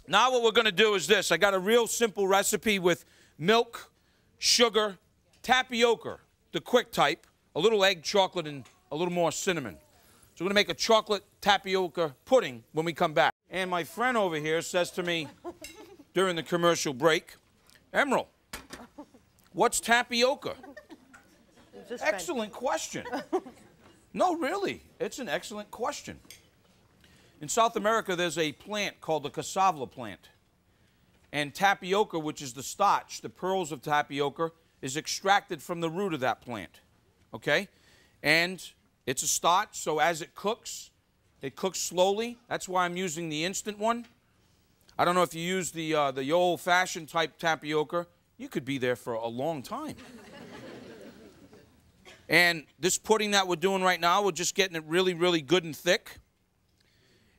Now what we're going to do is this. I got a real simple recipe with milk, sugar, tapioca, the quick type, a little egg, chocolate, and a little more cinnamon. So we're going to make a chocolate tapioca pudding when we come back. And my friend over here says to me during the commercial break, Emeril, what's tapioca? Excellent question. No, really, it's an excellent question. In South America, there's a plant called the cassava plant. And tapioca, which is the starch, the pearls of tapioca, is extracted from the root of that plant. Okay? And it's a starch, so as it cooks slowly. That's why I'm using the instant one. I don't know if you use the old-fashioned type tapioca. You could be there for a long time. And this pudding that we're doing right now, we're just getting it really, really good and thick.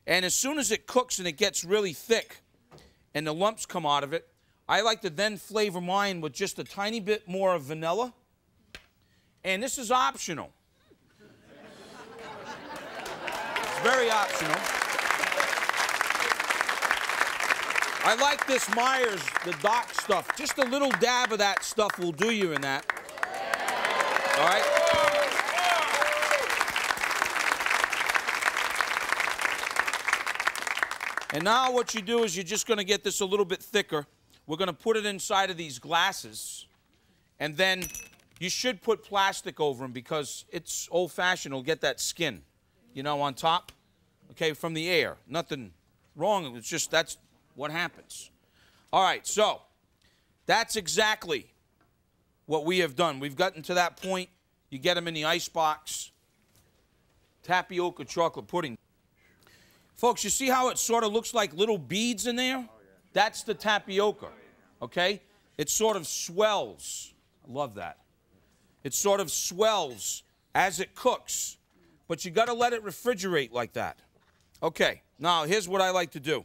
And as soon as it cooks and it gets really thick and the lumps come out of it, I like to then flavor mine with just a tiny bit more of vanilla. And this is optional. It's very optional. I like this Myers, the dark stuff. Just a little dab of that stuff will do you in that. All right? And now what you do is you're just going to get this a little bit thicker. We're going to put it inside of these glasses. And then you should put plastic over them because it's old-fashioned. It'll get that skin, you know, on top, okay, from the air. Nothing wrong. It's just that's what happens. All right, so that's exactly what we have done. We've gotten to that point. You get them in the icebox. Tapioca chocolate pudding. Folks, you see how it sort of looks like little beads in there? Oh, yeah. That's the tapioca, okay? It sort of swells. I love that. It sort of swells as it cooks, but you got to let it refrigerate like that. Okay, now here's what I like to do.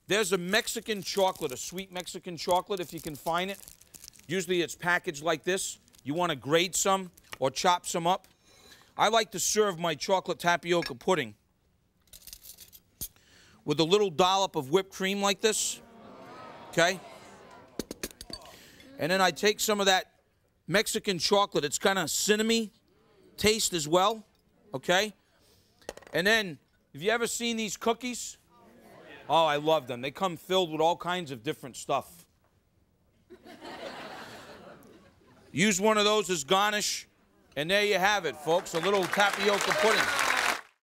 There's a Mexican chocolate, a sweet Mexican chocolate, if you can find it. Usually it's packaged like this. You want to grate some or chop some up. I like to serve my chocolate tapioca pudding with a little dollop of whipped cream like this, okay? And then I take some of that Mexican chocolate. It's kind of cinnamon taste as well, okay? And then, have you ever seen these cookies? Oh, I love them. They come filled with all kinds of different stuff. Use one of those as garnish, and there you have it, folks, a little tapioca pudding.